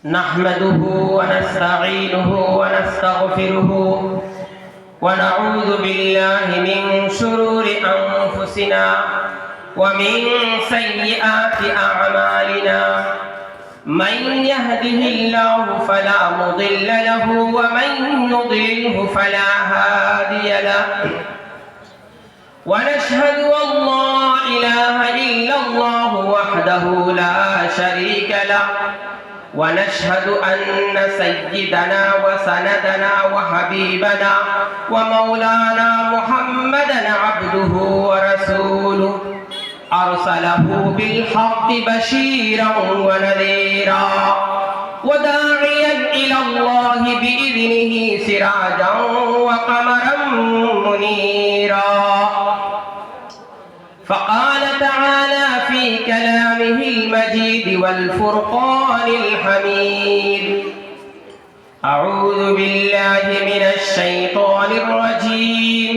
نحمده ونستعينه ونستغفره ونعوذ بالله من شرور أنفسنا ومن سيئات أعمالنا من يهده الله فلا مضل له ومن يضلله فلا هادي له ونشهد أن لا إله إلا الله وحده لا شريك له ونشهد أن سيدنا وسندنا وحبيبنا ومولانا محمدا عبده ورسوله أرسله بالحق بشيرا ونذيرا وداعيا إلى الله بإذنه سراجا وقمرا منيرا فقال تعالى في كلامه المجيد والفرقان الحميد أعوذ بالله من الشيطان الرجيم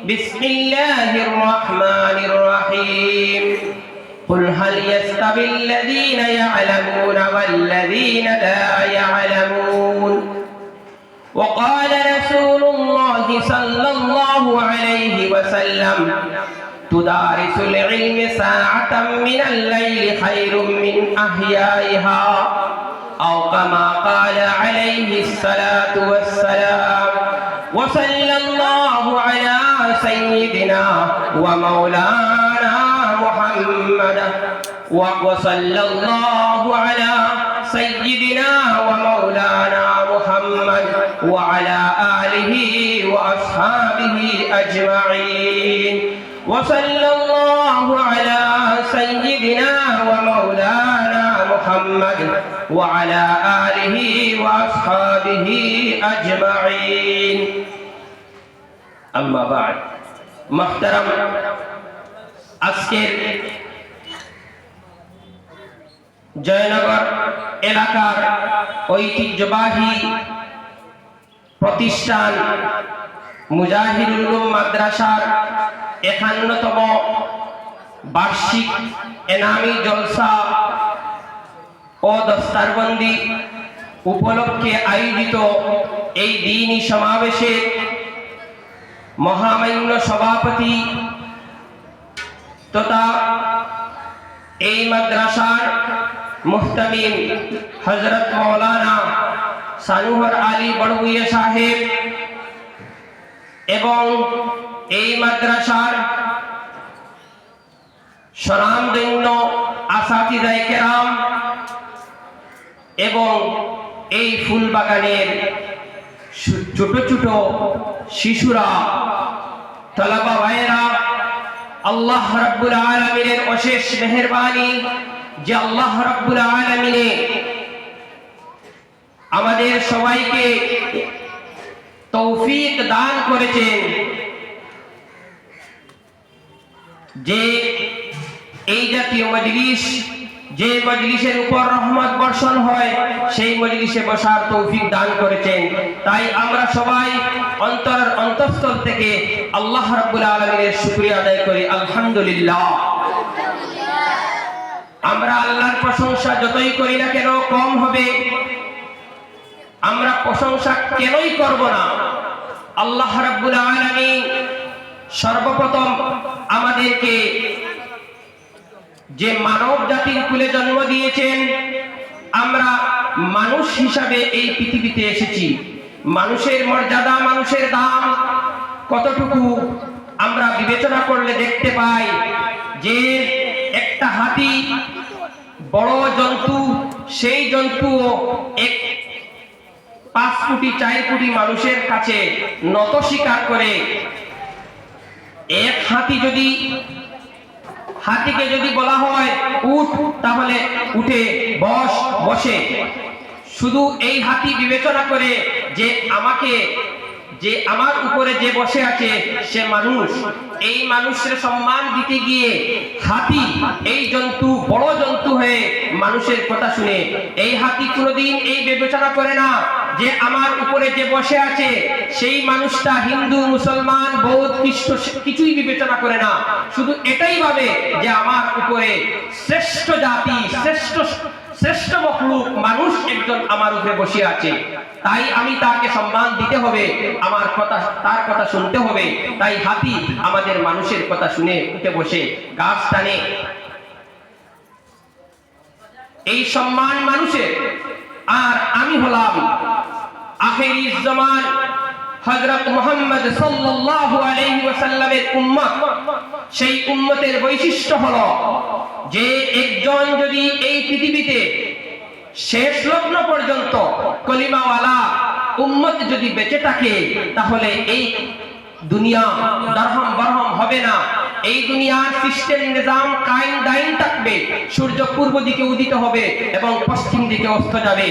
بسم الله الرحمن الرحيم قل هل يستوي الذين يعلمون والذين لا يعلمون وقال رسول الله صلى الله عليه وسلم تدارس العلم ساعة من الليل خير من أحيائها أو كما قال عليه الصلاة والسلام وصلى الله على سيدنا ومولانا محمد وصلى الله على سيدنا ومولانا محمد وعلى آله وأصحابه أجمعين وصلى الله على سيدنا ومولانا محمد وعلى آله وأصحابه أجمعين أما بعد محترم আজকের জয়নগর এলাকার ঐতিহ্যবাহী প্রতিষ্ঠান মুজাহিদুল উলুম মাদ্রাসার ৫১তম বার্ষিক এনামি জলসা ও দস্তারবন্দি উপলক্ষে আয়োজিত এই দ্বীনি সমাবেশে মহামান্য সভাপতি তথা এই মাদ্রাসার মুহতামিম হযরত মাওলানা সানুহর আলী বড়ভূইয়া সাহেব এবং এই মাদ্রাসার স্বনামধন্য আসাতিজায়ে কেরাম এবং এই ফুল বাগানের ছোট ছোট শিশুরা তলাবা ভাইয়েরা, আল্লাহ রাব্বুল আলামিনের অশেষ মেহেরবানি যে আল্লাহ রাব্বুল আলামিনে আমাদের সবাইকে তৌফিক দান করেছেন যে এই জাতীয় মজলিস, যে মজলিসের উপর রহমত বর্ষণ হয় সেই মজলিসে বসার তৌফিক দান করেছেন। তাই আমরা সবাই অন্তরের অন্তঃস্থল থেকে আল্লাহ রাব্বুল আলামিনের শুকরিয়া আদায় করি আলহামদুলিল্লাহ। আমরা আল্লাহর প্রশংসা যতই করি না কেন কম হবে। আমরা প্রশংসা কেনই করব না? আল্লাহ রাব্বুল আলামিন সর্বপ্রথম আমাদেরকে যে মানব জাতির কুলে জন্ম দিয়েছেন, আমরা মানুষ হিসাবে এই পৃথিবীতে এসেছি। মানুষের মর্যাদা, মানুষের দাম কতটুকু আমরা বিবেচনা করলে দেখতে পাই যে একটা হাতি বড় জন্তু, সেই জন্তুও ৫ কোটি ৪ কোটি মানুষের কাছে নত স্বীকার করে। এক হাতিকে যদি বলা হয় উঠ, তাহলে উঠে, বসে। শুধু এই হাতি বিবেচনা করে যে আমার উপরে যে বসে আছে সে মানুষ। এই মানুষের সম্মান দিতে গিয়ে হাতি, এই জন্তু বড় জন্তু হয়ে মানুষের কথা শুনে। এই হাতি কোনোদিন এই বিবেচনা করে না যে আমার উপরে যে বসে আছে সেই মানুষটা হিন্দু, মুসলমান, বৌদ্ধ, খ্রিস্ট কিছুই বিবেচনা করে না। শুধু এটাই ভাবে যে আমার উপরে শ্রেষ্ঠ জাতি, শ্রেষ্ঠ মখলুক মানুষ একজন আমার উপরে বসে আছে, তাই আমি তাকে সম্মান দিতে হবে, আমার কথা তার কথা শুনতে হবে। তাই হাতি আমাদের মানুষের কথা শুনে উঠে বসে গাছ টানে। এই সম্মান মানুষের। আর আমি হলাম আখিরিস জামান হযরত মুহাম্মদ সাল্লাল্লাহু আলাইহি ওয়াসাল্লামের উম্মত। সেই উম্মতের বৈশিষ্ট্য হলো যে একজন যদি এই পৃথিবীতে শেষ লগ্ন পর্যন্ত কলিমাওয়ালা উম্মত যদি বেঁচে থাকে, তাহলে এই দুনিয়া দরহম বরহম হবে না। এই দুনিয়ার সিস্টেম নিজাম কায়েম দায়িম থাকবে। সূর্য পূর্ব দিকে উদিত হবে এবং পশ্চিম দিকে অস্ত যাবে।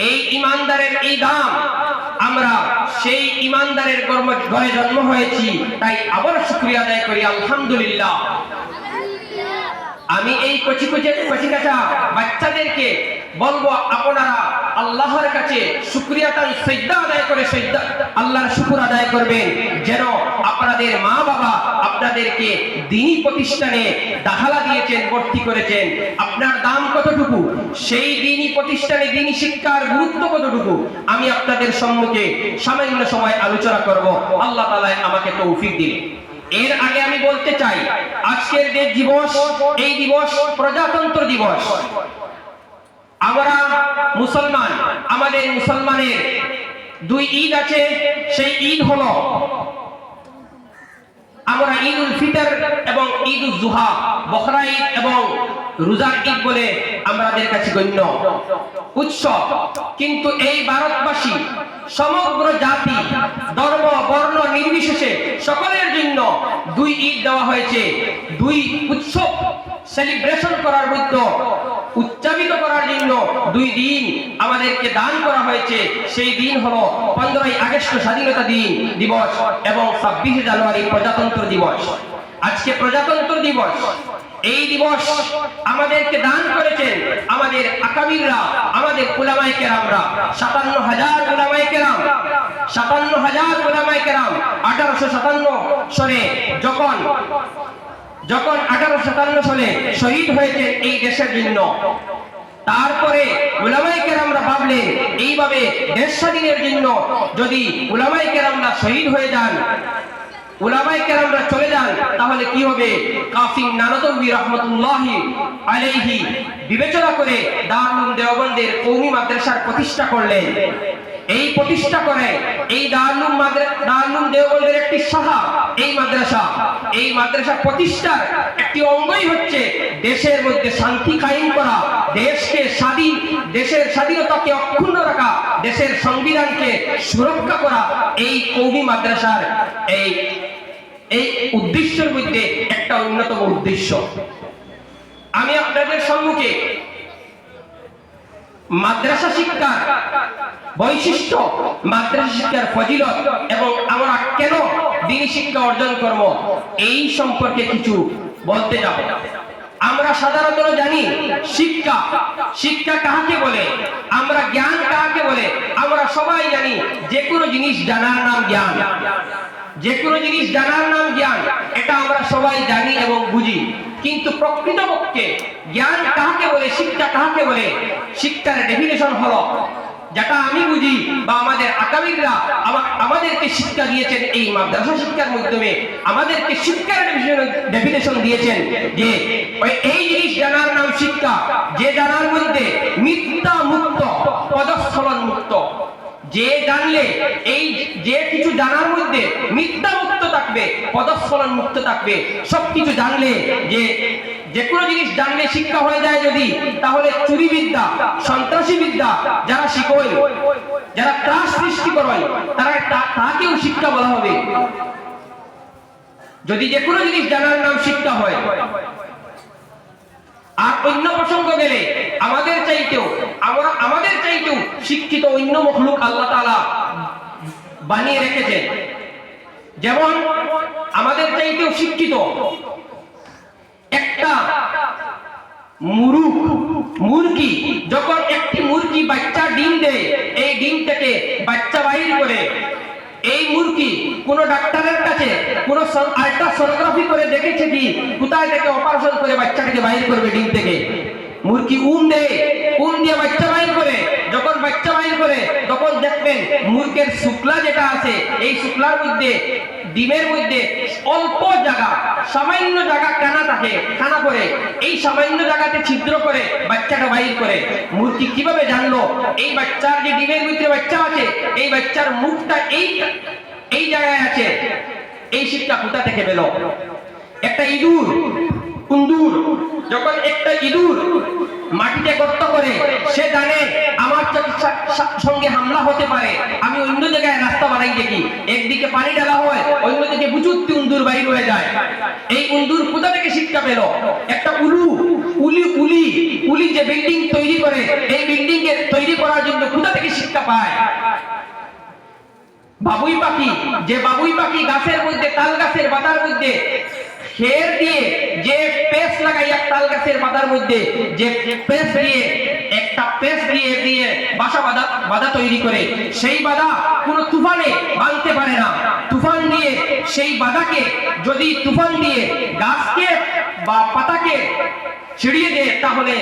এই ইমানদারের এই দাম, আমরা সেই ইমানদারের ঘরে জন্ম হয়েছি, তাই আবার শুকরিয়া আদায় করি আলহামদুলিল্লাহ। আমি এই কচিকাচা বাচ্চাদেরকে বলবো, আপনারা আল্লাহর কাছে শুকরিয়াতান সিজদা আদায় করে আল্লাহর শুকর আদায় করবেন, যেন আপনাদের মা বাবা আপনাদেরকে দ্বীনি প্রতিষ্ঠানে দাখিলা দিয়েছেন, ভর্তি করেছেন। আপনার দাম কতটুকু, সেই দ্বীনি প্রতিষ্ঠানে দ্বীনি শিক্ষার গুরুত্ব কতটুকু, আমি আপনাদের সম্মুখে সামান্য সময় আলোচনা করব। আল্লাহ তাআলা আমাকে তৌফিক দিন। এর আগে আমি বলতে চাই, আজকের যে দিবস, এই দিবস প্রজাতন্ত্র দিবস। আমরা মুসলমান, আমাদের মুসলমানের দুই ঈদ আছে। সেই ঈদ হলো, আমরা ঈদুল ফিতর এবং ঈদুল জুহা, বকরা ঈদ এবং রোজার ঈদ বলে আমাদের কাছে গণ্য উৎসব। কিন্তু এই ভারতবাসী সমগ্র জাতি ধর্ম বর্ণ নির্বিশেষে সকলের জন্য দুই ঈদ দেওয়া হয়েছে। দুই উৎসব সেলিব্রেশন করার মধ্যে উদযাপিত করার জন্য দুই দিন আমাদেরকে দান করা হয়েছে। সেই দিন হলো 15ই আগস্ট স্বাধীনতা দিবস এবং 26শে জানুয়ারি প্রজাতন্ত্র দিবস। আজকে প্রজাতন্ত্র দিবস। এই দিবস আমাদেরকে দান করেছেন আমাদের আকাবিররা, আমাদের উলামায়ে কেরামরা। 57,000 উলামায়ে কেরাম, 57,000 উলামায়ে কেরাম 1857 সালে যখন 1857 সালে শহীদ হয়েছে এই দেশের জন্য। তারপরে উলামায়ে কেরামরা ভাবলেন, এইভাবে দেশ স্বাধীনের জন্য যদি উলামায়ে কেরামরা শহীদ হয়ে যান, উলামায়ে কেরামরা চলে যান, তাহলে কি হবে? কাসিম নানতবী রাহমাতুল্লাহি আলাইহি বিবেচনা করে দারুল দেওবন্দের কওমি মাদ্রাসার প্রতিষ্ঠা করলেন। এই প্রতিষ্ঠা করে এই দারুল দেওবন্দের একটি শাখা এই মাদ্রাসা প্রতিষ্ঠার একটি অঙ্গই হচ্ছে দেশের মধ্যে শান্তি কায়েম করা, দেশের স্বাধীনতাকে অক্ষুণ্ণ রাখা, দেশের সংবিধানকে সুরক্ষা করা। এই কওমি মাদ্রাসার এই উদ্দেশ্যের মধ্যে একটা অন্যতম উদ্দেশ্য। আমি আপনাদের সম্মুখে মাদ্রাসা শিক্ষার বৈশিষ্ট্য, মাদ্রাসা শিক্ষার ফজিলত এবং আমরা কেন দ্বীনি শিক্ষা অর্জন করব, এই সম্পর্কে কিছু বলতে যাব। আমরা সাধারণত জানি শিক্ষা কাকে বলে, আমরা জ্ঞান কাকে বলে। আমরা সবাই জানি যে কোনো জিনিস জানার নাম জ্ঞান, যে কোনো জিনিস জানার নাম জ্ঞান, এটা আমরা সবাই জানি এবং বুঝি। কিন্তু প্রকৃতপক্ষে জ্ঞান কাকে বলে, শিক্ষা কাকে বলে? শিক্ষার ডেফিনেশন হলো, যেটা আমি বুঝি বা আমাদের আকাবিররা আমাদেরকে শিক্ষা দিয়েছেন এই মাদ্রাসা শিক্ষার মাধ্যমে, আমাদেরকে শিক্ষার ডেফিনেশন দিয়েছেন যে এই জিনিস জানার নাম শিক্ষা, যে জানার মধ্যে মিথ্যা মুক্ত, পদস্খলন মুক্ত। যে জানলে যে কিছু জানার মধ্যে মিথ্যা মুক্ত থাকবে, পদস্খলন মুক্ত থাকবে। সবকিছু জানলে যে কোনো জিনিস জানলে শিক্ষা হয়ে যায় যদি, তাহলে চুরি বিদ্যা, সন্ত্রাসী বিদ্যা যারা শিখয়, যারা ত্রাস সৃষ্টি করে, তাকেও শিক্ষা বলা হবে যদি যে কোনো জিনিস জানার নাম শিক্ষা হয়। আর অন্য প্রসঙ্গ গেলে আমাদের চাইতেও শিক্ষিত অন্য মখলুক আল্লাহ তাআলা বানিয়ে রেখেছেন। যেমন আমাদের চাইতেও শিক্ষিত একটা মুরগি, যখন একটি মুরগি বাচ্চা ডিম দেয়, এই ডিম থেকে বাচ্চা বাহির করে, এই মুরগি কোন ডাক্তারের কাছে কোন আল্ট্রাসোনোগ্রাফি করে দেখেছে কি কোথায় থেকে অপারেশন করে বাচ্চাটাকে বাহির করবে ডিম থেকে? মুরগি উম দিয়ে বাচ্চা বাইর করে, যখন বাচ্চা বাইর করে তখন দেখবেন মুরগের শুক্লা যেটা আছে এই শুক্লার মধ্যে ডিমের মধ্যে অল্প জায়গা, সামান্য জায়গা কানা থাকে, কানা করে এই সামান্য জায়গাতে ছিদ্র করে বাচ্চাটা বাইর করে। মুরগি কিভাবে জানলো এই বাচ্চার যে ডিমের ভিতরে বাচ্চা আছে এই বাচ্চার মুখটা এই জায়গায় আছে? এই শিক্ষা কোথা থেকে পেল? একটা ইঁদুর, কুন্দুর, যখন একটা ইঁদুর মাটিতে গর্ত করে সে জানে আমার সঙ্গে হামলা হতে পারে, আমি অন্য জায়গায় রাস্তা বানাই দেখি, একদিকে পানি ডালা হয় অন্যদিকে বুঝুত্তি উন্দুর বাইর হয়ে যায়। এই উন্দুর কোথা থেকে শিক্ষা পেল? একটা উলি যে বিল্ডিং তৈরি করে এই বিল্ডিং এর তৈরি করার জন্য কোথা থেকে শিক্ষা পায়? বাবুই পাখি, যে বাবুই পাখি গাছের মধ্যে, তাল গাছের পাতার মধ্যে খের দিয়ে যে পেস্ট লাগাই, এক তাল গাছের পাতার মধ্যে যে পেস্ট দিয়ে একটা পেস্ট দিয়ে বাসা বাঁধা তৈরি করে, সেই বাঁধা কোনো তুফানে ভাঙতে পারে না। তুফান দিয়ে সেই বাঁধাকে যদি তুফান দিয়ে গাছকে বা পাতাকে ছিড়িয়ে দেয় তাহলে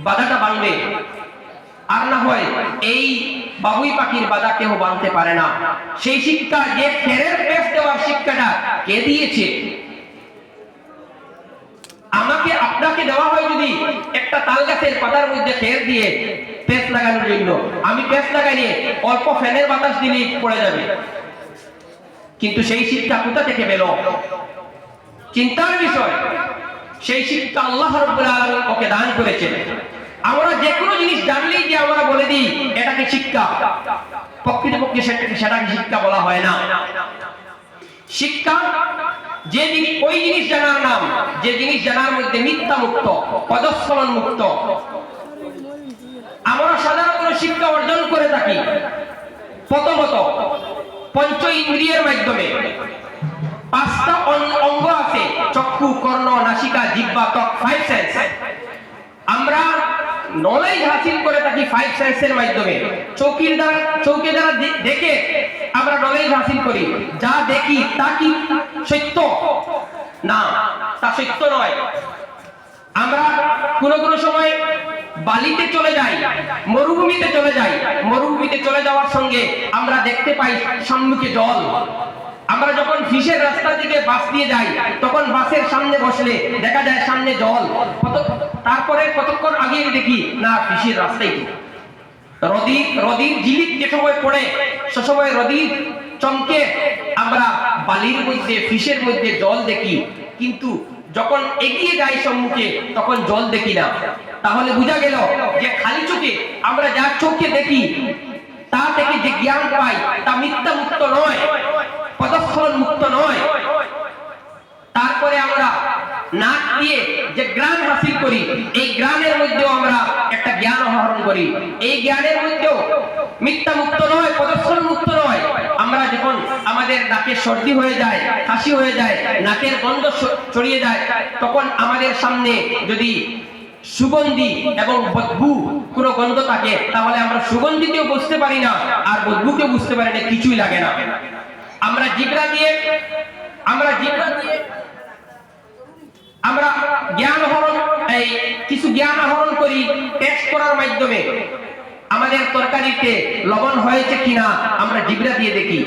বাঁধাটা ভাঙবে, আর না হয় এই বাবুই পাখির বাধা কেউ বাঁধতে পারে না। সেই শিক্ষা, যে খেরের পেস্ট দেওয়ার শিক্ষাটা কে দিয়েছে? আমাকে আপনাকে দেওয়া হয় যদি একটা তাল গাছের পাতার মধ্যে খের দিয়ে পেস্ট লাগানোর জন্য, আমি পেস্ট লাগাইলে অল্প ফ্যানের বাতাস দিলেই পড়ে যাবে, কিন্তু সেই শিক্ষা কোথা থেকে পেল? চিন্তার বিষয়। সেই শিক্ষা আল্লাহ রাব্বুল আলামিন ওকে দান করেছেন। আমরা যে কোনো জিনিস জানলেই যে আমরা বলে দিই এটাকে শিক্ষা, প্রকৃতপক্ষে সেটাকে শিক্ষা বলা হয় না। শিক্ষা যে জিনিস, ওই জিনিস জানার নাম যে জিনিস জানার মধ্যে মিথ্যা মুক্ত, পদস্খলন মুক্ত। আমরা সাধারণত শিক্ষা অর্জন করে থাকি প্রথমত পঞ্চ ইন্দ্রিয়ের মাধ্যমে। 5টা অঙ্গ আছে, চক্ষু, কর্ণ, নাসিকা, জিহ্বা, ত্বক, 5 সেন্স। আমরা নলেজ হাসিল করে থাকি 5 সেন্সের মাধ্যমে। চৌকি দ্বারা দেখে আমরা নলেজ হাসিল করি। যা দেখি তা কি সত্য? না, তা সত্য নয়। আমরা কোনো সময় বালিতে চলে যাই, মরুভূমিতে চলে যাই, মরুভূমিতে চলে যাওয়ার সঙ্গে আমরা দেখতে পাই সম্মুখে জল। আমরা যখন ফিশের রাস্তা থেকে বাস দিয়ে যাই তখন বাসের সামনে বসলে দেখা যায় সামনে জল, তারপরে কতক্ষণ আগে দেখি না ফিশের রাস্তাই রদির ঝিলিক যে সময় পড়ে সে সময় রদির চমকে আমরা বালির মধ্যে, ফিশের মধ্যে জল দেখি, কিন্তু যখন এগিয়ে যাই সম্মুখে তখন জল দেখি না। তাহলে বোঝা গেল যে খালি চোখে আমরা যা চোখে দেখি তা থেকে যে জ্ঞান পাই তা মিথ্যা মুক্ত নয়, পদস্খলন মুক্ত নয়। তারপরে আমরা নাক দিয়ে যে জ্ঞান হাসিল করি এই জ্ঞানের মধ্যেও আমরা একটা জ্ঞান আহরণ করি, এই জ্ঞানের মধ্যেও মিথ্যা মুক্ত নয়, পদস্খলন মুক্ত নয়। আমরা যখন আমাদের নাকে সর্দি হয়ে যায়, কাশি হয়ে যায়, নাকের গন্ধ ছড়িয়ে যায়, তখন আমাদের সামনে যদি সুগন্ধি এবং বদবু কোনো গন্ধ থাকে তাহলে আমরা সুগন্ধিতেও বুঝতে পারি না আর বদবুকে বুঝতে পারি না, কিছুই লাগে না। আমরা জিহ্বা দিয়ে আমরা কিছু জ্ঞান আহরণ করি টেস্ট করার মাধ্যমে। আমাদের তরকারিতে লবণ হয়েছে কিনা আমরা জিহ্বা দিয়ে দেখি,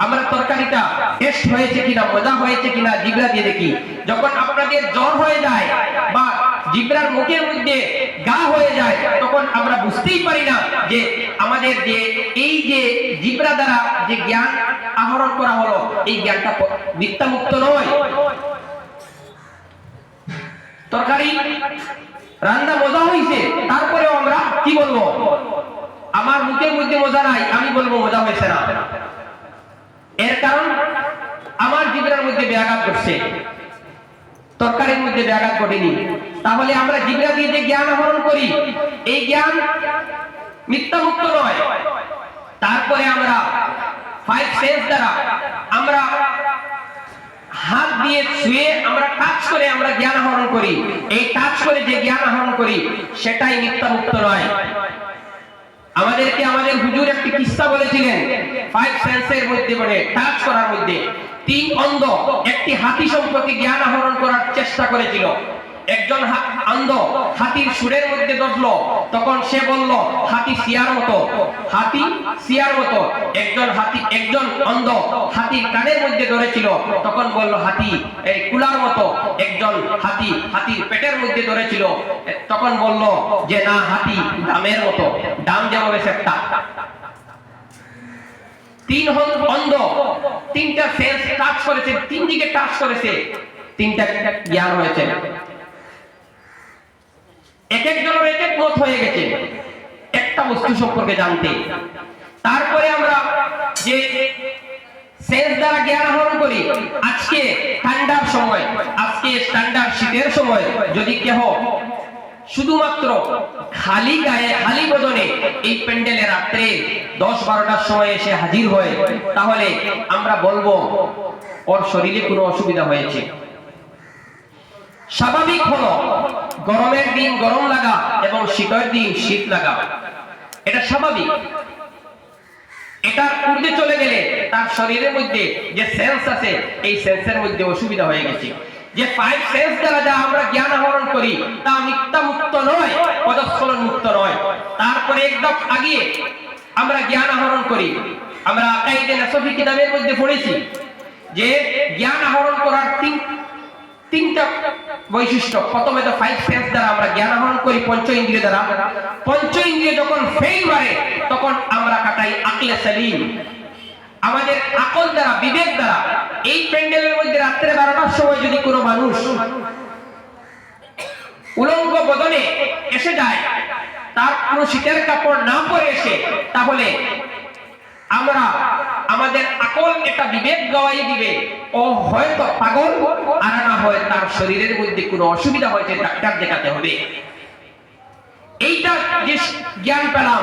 আমরা তরকারিটা টেস্ট হয়েছে কিনা, মজা হয়েছে কিনা জিহ্বা দিয়ে দেখি। যখন আপনাদের জ্বর হয়ে যায় বা জিহ্বার মুখের মধ্যে গা হয়ে যায় তখন আমরা বুঝতেই পারি না যে আমাদের যে এই যে জিহ্বা দ্বারা যে জ্ঞান আহরণ করা হলো এই জ্ঞানটা মিথ্যা মুক্ত নয়। তরকারি রান্না মজা হয়েছে তারপরেও আমরা কি বলবো? আমার মুখের মধ্যে মজা নাই, আমি বলবো মজা হয়েছে না। এর কারণ আমার জিহ্বার মধ্যে ব্যাঘাত ঘটছে, তরকারির মধ্যে ব্যাঘাত ঘটেনি। তাহলে আমরা জিহ্বা দিয়ে যে জ্ঞান আহরণ করি এই জ্ঞান মিথ্যা মুক্ত নয়। তারপরে আমরা 5 সেন্স দ্বারা আমরা হাত দিয়ে ছুঁয়ে আমরা টাচ করে আমরা জ্ঞান আহরণ করি, এই টাচ করে যে জ্ঞান আহরণ করি সেটাই মিথ্যা মুক্ত নয়। আমাদেরকে আমাদের হুজুর একটি কিস্সা বলেছিলেন 5 সেন্সের মধ্যে, মানে টাচ করার মধ্যে 3 অন্ধ একটি হাতি সম্পর্কে জ্ঞান আহরণ করার চেষ্টা করেছিল। একজন অন্ধ হাতির সুরের মধ্যে ধরলো, তখন সে বলল হাতি শিয়ার মতো, হাতি শিয়ার মতো। একজন অন্ধ হাতির কানের মধ্যে ধরেছিল, তখন বলল হাতি এই কুলার মতো। একজন হাতির পেটের মধ্যে ধরেছিল, তখন বলল যে না, হাতি ডামের মতো, ডাম যেভাবে সেটা। তিন অন্ধ তিনটা সেন্স টাচ করেছে, তিন দিকে টাচ করেছে, তিনটা জ্ঞান হয়েছে। এক একজনের এক এক মত হয়ে গেছে একটা বস্তু সম্পর্কে জানতে। তারপরে আমরা যে সেন্স দ্বারা জ্ঞান আহরণ করি, আজকে ঠান্ডার সময়, আজকে ঠান্ডার শীতের সময় যদি কেহ শুধুমাত্র খালি গায়ে খালি বদনে এই প্যান্ডেলে রাত্রে 10-12টার সময় এসে হাজির হয়, তাহলে আমরা বলবো ওর শরীরে কোনো অসুবিধা হয়েছে। স্বাভাবিক হলো গরমের দিন গরম লাগা এবং শীতের দিন শীত লাগা, এটা স্বাভাবিক। এটা ঊর্ধ্বে চলে গেলে তার শরীরের মধ্যে যে সেন্স আছে, এই সেন্সের মধ্যে অসুবিধা হয়ে গেছে। যে 5 সেন্স দ্বারা যা আমরা জ্ঞান আহরণ করি তা মিথ্যা মুক্ত নয়, পদস্খলন মুক্ত নয়। তারপরে একদম আগে আমরা জ্ঞান আহরণ করি। আমরা আকাইদে নাসফি কিতাবের মধ্যে পড়েছি যে জ্ঞান আহরণ করার তিনটা বৈশিষ্ট্য। প্রথমে তো 5 সেন্স দ্বারা আমরা জ্ঞান আহরণ করি, পঞ্চ ইন্দ্রিয় দ্বারা। পঞ্চ ইন্দ্রিয় যখন ফেল মারে তখন আমরা কাটাই আকলে সালিম, আমাদের আকল দ্বারা, বিবেক দ্বারা। এই প্যান্ডেলের মধ্যে রাত্রে 12টার সময় যদি কোনো মানুষ উলঙ্গ বদনে এসে যায়, তার কোনো শীতের কাপড় না পরে এসে, তাহলে আমরা আমাদের আকল এটা বিবেক গাওয়াই দিবে ও হয়তো পাগল, আর না হয় তার শরীরের মধ্যে কোনো অসুবিধা হয়েছে, ডাক্তার দেখাতে হবে। এইটা যে জ্ঞান পেলাম,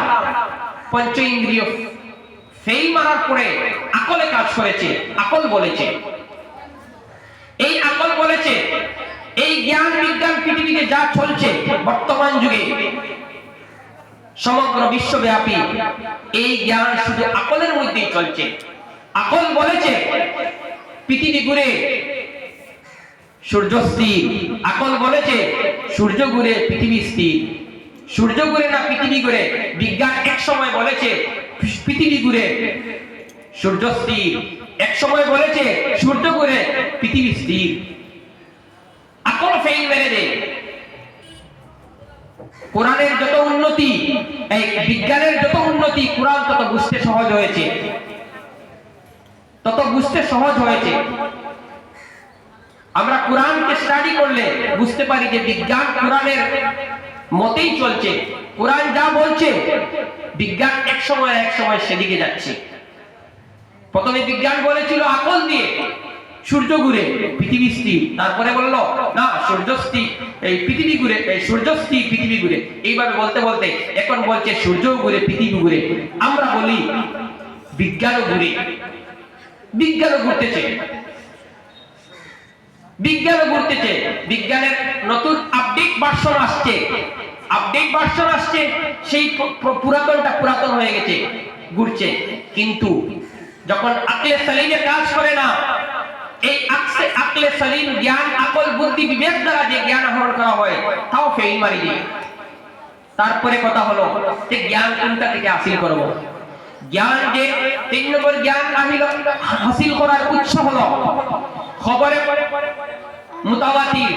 পঞ্চ ইন্দ্রিয় ফেল মারার পরে আকলে কাজ করেছে, আকল বলেছে, এই আকল বলেছে এই জ্ঞান বিজ্ঞান পৃথিবীতে যা চলছে বর্তমান যুগে সমগ্র বিশ্বব্যাপী, এই জ্ঞান শুধু আকলের মধ্যেই চলছে। আকল বলেছে পৃথিবী ঘুরে সূর্য স্থির, আকল বলেছে সূর্য ঘুরে পৃথিবী স্থির। সূর্য ঘুরে না পৃথিবী ঘুরে, বিজ্ঞান এক সময় বলেছে পৃথিবী ঘুরে সূর্য স্থির, এক সময় বলেছে সূর্য ঘুরে পৃথিবী স্থির। আকল ফেল মেরে দেয়। কোরআনের যত উন্নতি, এই বিজ্ঞানের যত উন্নতি, কোরআন তত বুঝতে সহজ হয়েছে, তত বুঝতে সহজ হয়েছে। আমরা কোরআনকে স্টাডি করলে বুঝতে পারি যে বিজ্ঞান কোরআনের মতেই চলছে। কোরআন যা বলছে বিজ্ঞান এক সময় সেদিকে যাচ্ছে। প্রথমে বিজ্ঞান বলেছিল আকল দিয়ে সূর্য ঘুরে পৃথিবী স্থির, তারপরে বলল না সূর্য স্থির, এই পৃথিবী ঘুরে, এই সূর্য স্থির পৃথিবী ঘুরে। এইভাবে বলতে বলতে এখন বলছে সূর্য ঘুরে পৃথিবী ঘুরে। আমরা বলি বিজ্ঞানও ঘুরে, বিজ্ঞানও ঘুরতেছে, বিজ্ঞানও ঘুরতেছে। বিজ্ঞানের নতুন আপডেট ভার্সন আসছে, আপডেট ভার্সন আসছে, সেই পুরাতনটা পুরাতন হয়ে গেছে, ঘুরছে। কিন্তু যখন আকলে সালিমে কাজ করে না, এই আকলে সালিম জ্ঞান, আকল, বুদ্ধি, বিবেক দ্বারা যে জ্ঞান আহরণ করা হয় তাও ফেল মারি যায়। তারপরে কথা হলো যে জ্ঞান কোনটা থেকে হাসিল করব। জ্ঞান যে 3 নম্বর জ্ঞান হাসিল করার উৎস হলো খবরে মুতাওয়াতির,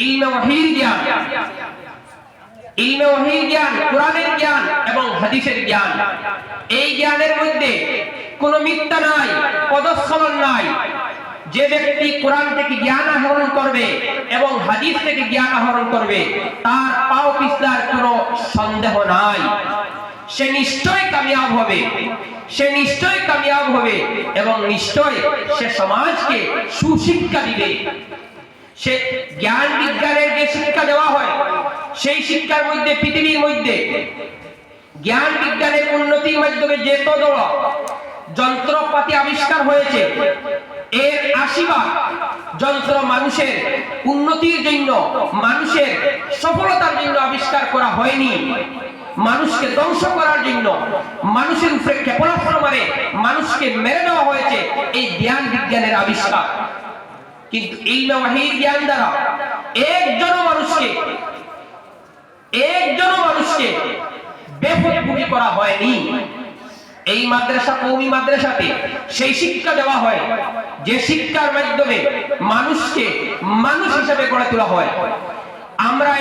ইলমে ওয়াহির জ্ঞান। ইলমে ওয়াহির জ্ঞান, কোরআনের জ্ঞান এবং হাদিসের জ্ঞান। এই জ্ঞানের মধ্যে কোনো মিথ্যা নাই, পদস্খলন নাই। যে ব্যক্তি কোরআন থেকে জ্ঞান আহরণ করবে এবং হাদিস থেকে জ্ঞান আহরণ করবে, তার পাও পিছলার কোনো সন্দেহ নাই। সে নিশ্চয় কামিয়াব হবে, সে নিশ্চয় কামিয়াব হবে এবং নিশ্চয় সে সমাজকে সুশিক্ষা দিবে। সে জ্ঞান বিজ্ঞানের যে শিক্ষা দেওয়া হয়, সেই শিক্ষার মধ্যে পৃথিবীর মধ্যে জ্ঞান বিজ্ঞানের উন্নতির মাধ্যমে যে তত যন্ত্রপাতি আবিষ্কার হয়েছে, এর 80% যন্ত্র মানুষের উন্নতির জন্য, মানুষের সফলতার জন্য আবিষ্কার করা হয়নি, মানুষকে ধ্বংস করার জন্য, মানুষের উপরে ক্ষেপণাস্ত্র মারে মানুষকে মেরে দেওয়া হয়েছে এই জ্ঞান বিজ্ঞানের আবিষ্কার। কিন্তু ইলমে ওয়াহির জ্ঞান দ্বারা একজনও মানুষকে বেফতভূমি করা হয়নি। এই মাদ্রাসা, কওমি মাদ্রাসাতে সেই শিক্ষা দেওয়া হয় যে শিক্ষার মাধ্যমে মানুষকে মানুষ হিসেবে গড়ে তোলা হয়। আমরা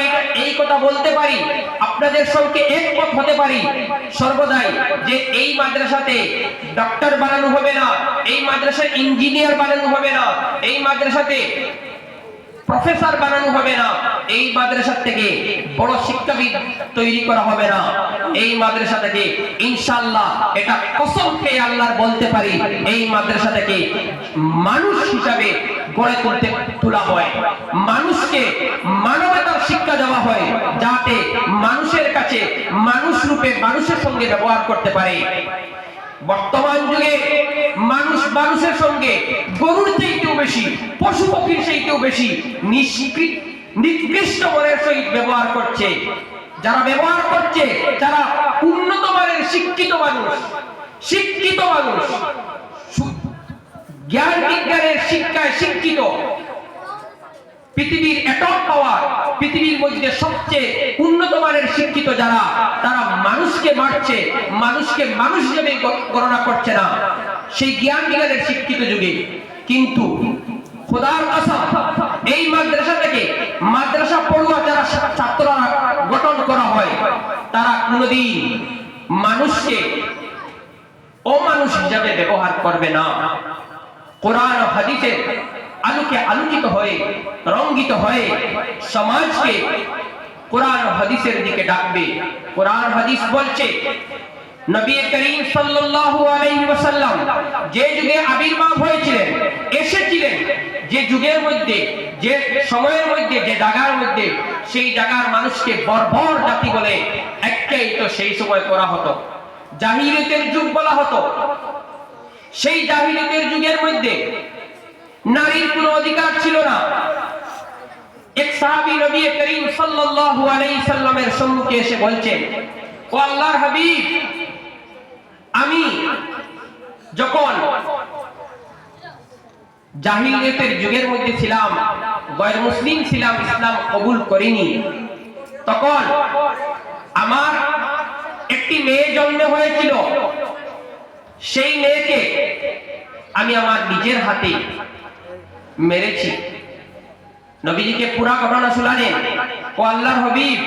এই কথা বলতে পারি, আপনাদের সঙ্গে একমত হতে পারি সর্বদাই, যে এই মাদ্রাসাতে ডক্টর বানানো হবে না, এই মাদ্রাসায় ইঞ্জিনিয়ার বানানো হবে না, এই মাদ্রাসাতে প্রফেসর বানানো হবে না, এই মাদ্রাসা থেকে বড় শিক্ষাবিদ তৈরি করা হবে না। এই মাদ্রাসা থেকে ইনশাআল্লাহ, এটা কসম খেয়ে আল্লাহর বলতে পারি, এই মাদ্রাসা থেকে মানুষ হিসাবে গড়ে তোলা হয়, মানুষকে মানবতার শিক্ষা দেওয়া হয়, যাতে মানুষের কাছে মানুষ রূপে মানুষের সঙ্গে ব্যবহার করতে পারে। বর্তমান যুগে মানুষ মানুষের সঙ্গে গরুর চাইতেও বেশি, পশু পক্ষীর চাইতেও বেশি নিকৃষ্ট মনের সহিত ব্যবহার করছে। যারা ব্যবহার করছে, যারা উন্নত মানের শিক্ষিত মানুষ, জ্ঞান বিজ্ঞানের শিক্ষায় শিক্ষিত, পৃথিবীর এটম পাওয়ার, পৃথিবীর মধ্যে সবচেয়ে উন্নত মানের শিক্ষিত যারা, তারা মানুষকে মারছে, মানুষকে মানুষ হিসেবে গণনা করছে না সেই জ্ঞান বিজ্ঞানের শিক্ষিত যুগে। কিন্তু খোদার কসম, এই মাদ্রাসা থেকে মাদ্রাসা পড়ুয়া যারা ছাত্ররা গঠন করা হয়, তারা কোনোদিন মানুষকে অমানুষ হিসাবে ব্যবহার করবে না। কোরআন ও হাদিসের আলোকে আলোকিত হয়ে, রঙ্গিত হয়ে সমাজকে কোরআন ও হাদিসের দিকে ডাকবে। কোরআন হাদিস বলছে, নবী করিম সাল্লাল্লাহু আলাইহি ওয়াসাল্লাম যে যুগে আবির্ভাব হয়েছিলেন, এসেছিলেন, যে যুগের মধ্যে, যে সময়ের মধ্যে, যে জায়গার মধ্যে, সেই জায়গার মানুষকে বর্বর জাতি বলে একটাই তো সেই সময় করা হতো, জাহিলিয়াতের যুগ বলা হতো। সেই জাহিলিয়াতের যুগের মধ্যে নারীর কোনো অধিকার ছিল না। এক সাহাবী নবী করিম সাল্লাল্লাহু আলাইহি সাল্লামের সম্মুখে এসে বলছেন, ও আল্লাহর হাবিব, আমি যখন জাহিলিয়াতের যুগের মধ্যে ছিলাম, গয়র মুসলিম ছিলাম, ইসলাম কবুল করিনি, তখন আমার একটি মেয়ে জন্ম হয়েছিল। সেই মেয়েকে আমি আমার নিজের হাতে মেরেছি। নবীজিকে পুরা ঘটনা শোনালেন, ও আল্লাহর হাবিব,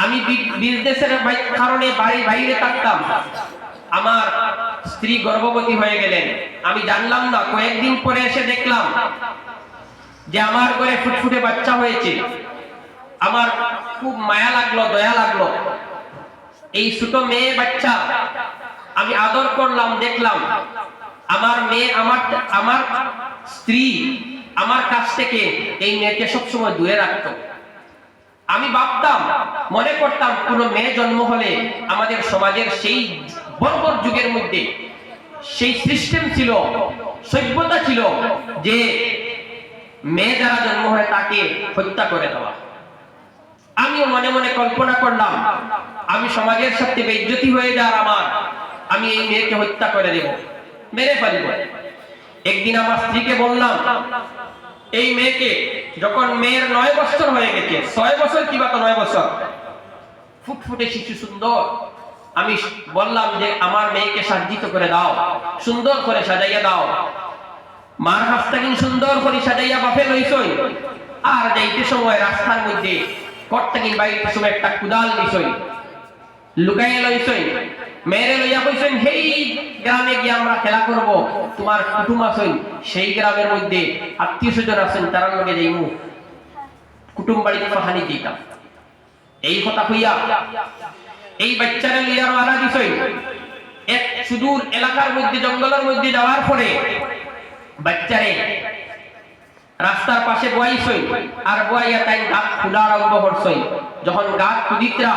আমি বিজনেসের কারণে বাড়ির বাইরে থাকতাম, আমার স্ত্রী গর্ভবতী হয়ে গেলেন, আমি জানলাম না। কয়েকদিন পরে এসে দেখলাম যে আমার ঘরে ফুটফুটে বাচ্চা হয়েছে। আমার খুব মায়া লাগলো, দয়া লাগলো। এই ছোট মেয়ে বাচ্চা আমি আদর করলাম, দেখলাম আমার মেয়ে, আমার স্ত্রী আমার কাছ থেকে এই মেয়েকে সবসময় দূরে রাখত। আমি ভাবতাম, মনে করতাম, কোন মেয়ে জন্ম হলে আমাদের সমাজের সেই বর্বর যুগের মধ্যে সেই সিস্টেম ছিল, সভ্যতা ছিল যে মেয়ে যারা জন্ম হয় তাকে হত্যা করে দেওয়া। আমিও মনে মনে কল্পনা করলাম, আমি সমাজের সাথে বেইজ্জতি হয়ে যাওয়ার আমার, আমি এই মেয়েকে হত্যা করে দেব, মেরে ফেলব। একদিন আমার স্ত্রীকে বললাম, এই মেয়েকে, যখন মেয়ের 9 বছর হয়ে গেছে, 6 বছর কিংবা 9 বছর, ফুটফুটে শিশু, সুন্দর, আমি বললাম যে আমার মেয়েকে সাজ্জিত করে দাও, সুন্দর করে সাজাইয়া দাও। মার হাতটা কিন্তু সুন্দর করে সাজাইয়া বাপে লইছই, আর যাইতে সময় রাস্তার মধ্যে কর্তা কিন বাইতে সময় একটা কুদাল নিছই, লুকাইয়া লইছই, মেয়েরে লইয়া কইছেন, হেই গ্রামে গিয়ে আমরা খেলা করব, তোমার কুটুম আছেন, সেই গ্রামের মধ্যে আত্মীয় স্বজন আছেন, তারার লগে যাইমু, কুটুম বাড়িতে পাহানি দিতাম। এই কথা কইয়া এই বাচ্চারে লইয়া রওনা দিছই। এক সুদূর এলাকার মধ্যে, জঙ্গলের মধ্যে যাওয়ার পরে বাচ্চারে রাস্তার পাশে বয়াইছই, আর বয়াইয়া তাই গাছ খোলা আরম্ভ করছই। যখন গাছ কুদিতরা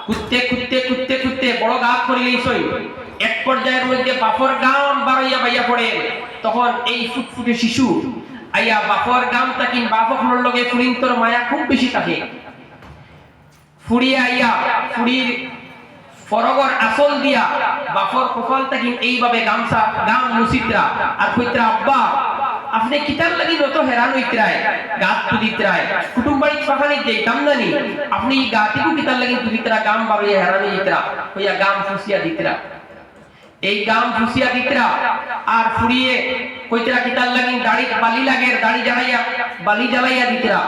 কুদতে কুদতে কুদতে কুদতে বড় গাছ করে লইছই, এক পর্যায়ের মধ্যে বাফর গাম বাড়াইয়া বাইয়া পড়ে। তখন এই ফুটফুটে শিশু আইয়া বাফর গামটা কিন বাফর লগে ফুরিন্তর মায়া খুব বেশি থাকে, ফুড়িয়ে আইয়া ফুড়ির ফরগর আসল দিয়া বাফর কপালটা কিন এইভাবে গামছা গাম মুসিদরা আর কইত্রা, আব্বা আপনি কিতার লাগি নত হেরান হইতরায় গাত তুদিতরায় কুটুম বাড়ি পাখানি যেতাম না নি আপনি গাতিকু কিতার লাগি তুদিতরা গাম বাবে হেরান হইতরা হইয়া গাম ফুসিয়া দিতরা এই গাম ফুসিয়া দিতরা আর ফুরিয়ে কইতরা কিতার লাগি দাড়ি বালি লাগে দাড়ি জ্বালাইয়া বালি জ্বালাইয়া দিতরা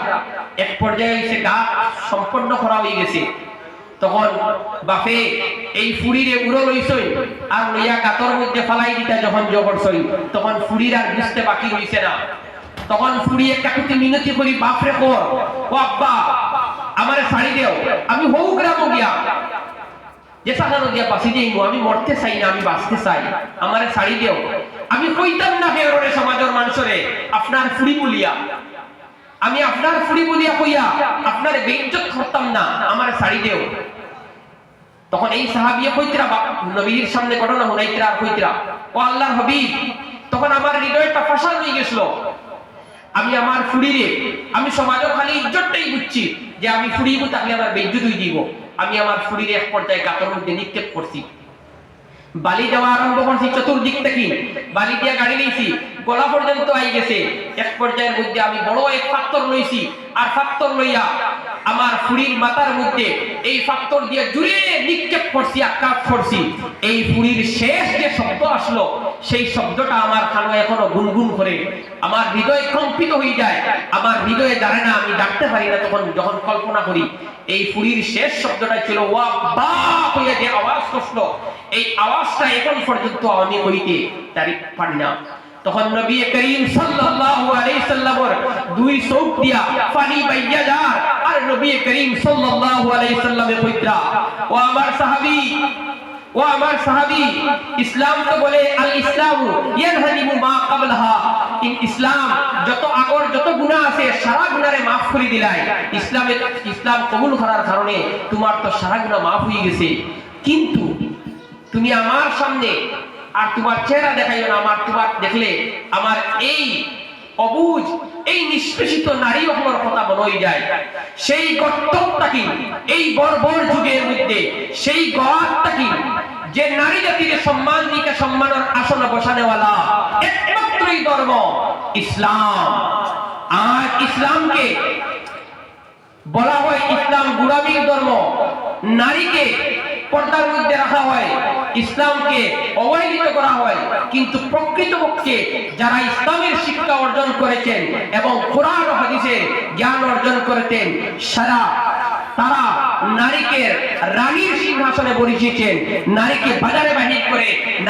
এক পর্যায়ে সে গাত সম্পূর্ণ খরা হয়ে গেছে তখন বাপে এই ফুরিরে উড়ো লইছই আর লইয়া গাতর মধ্যে ফালাই দিতা যখন জগরছই তখন ফুরির আর বুঝতে বাকি রইছে না তখন ফুরি একটা কুতি মিনতি করি বাপরে কর ও আব্বা আমারে ছাড়ি দেও আমি হউ গ্রাম গিয়া যে সাধারণ দিয়া বাঁচি দিইমু আমি মরতে চাই না আমি বাঁচতে চাই আমারে ছাড়ি দেও আমি কইতাম না হেররে সমাজের মানুষরে আপনার ফুরি বলিয়া আমি আপনার ফুরি বলিয়া কইয়া আপনার বেইজ্জত করতাম না আমারে ছাড়ি দেও তখন এই সাহাবিয়া কইতরা নবীর সামনে ঘটনা শুনাইতরা কইতরা ও আল্লাহর হাবিব তখন আমার হৃদয়টা ফাঁসাল হয়ে গেছিল আমি আমার ফুরিরে আমি সমাজের খালি ইজ্জতটাই বুঝছি যে আমি ফুরিব তাহলে আমার বেইজ্জত হয়ে দিব আমি আমার ফুরিরে এক পর্যায়ে গাতের মধ্যে নিক্ষেপ করছি বালি দেওয়া আরম্ভ করছি চতুর্দিক থেকে বালি দিয়া গাড়ি নিয়েছি গলা পর্যন্ত আই গেছে এক পর্যায়ের মধ্যে আমি বড় এক পাথর লইছি আর পাথর লইয়া আমার ফুরির মাথার মধ্যে এই পাথর দিয়ে জুড়ে নিক্ষেপ করছি আঘাত করছি এই ফুরির শেষ যে শব্দ আসলো সেই শব্দটা আমার কানে এখনো গুনগুন করে আমার হৃদয় কম্পিত হয়ে যায় আমার হৃদয়ে দাঁড়ে না আমি ডাকতে পারি না তখন যখন কল্পনা করি এই ফুরির শেষ শব্দটা ছিল ওয়া বাপ হইয়া যে আওয়াজ করলো এই আওয়াজটা এখন পর্যন্ত আমি হইতে তারিফ পারি না তখন নবী করিম সাল্লাল্লাহু আলাইহি সাল্লামের দুই চোখ দিয়া পানি বাইয়া যায় আর নবী করিম সাল্লাল্লাহু আলাইহি সাল্লামে কইতরা ও আমার সাহাবী ইসলাম তো বলে আল ইসলামু ইয়ানহাদিমু মা ক্বাবলাহা ইসলাম যত আগর যত গুনাহ আছে সারা গুনাহরে maaf করে দিলাই ইসলাম কবুল করার কারণে তোমার তো সারা গুনাহ maaf হয়ে গেছে কিন্তু তুমি আমার সামনে আর তোমার চেহারা দেখাইও না আমার তোমার দেখলে আমার এই অবুঝ এই নিষ্পেষিত নারী হওয়ার কথা মনে হয়ে যায় সেই গর্তটা কি এই বর্বর যুগের মধ্যে সেই গর্তটা কি যে নারী জাতিকে সম্মান দিকে সম্মানের আসনে বসানেওয়ালা একমাত্রই ধর্ম ইসলাম আর ইসলামকে বলা হয় ইসলাম গুলামীর ধর্ম নারীকে পর্দার মধ্যে রাখা হয় ইসলামকে অবহেলিত করা হয় কিন্তু প্রকৃতপক্ষে যারা ইসলামের শিক্ষা অর্জন করেছেন এবং কোরআন ও হাদিসের জ্ঞান অর্জন করেছেন তারা নারীকে রানীর সিংহাসনে বসিয়েছেন নারীকে বাজারে বাহির করে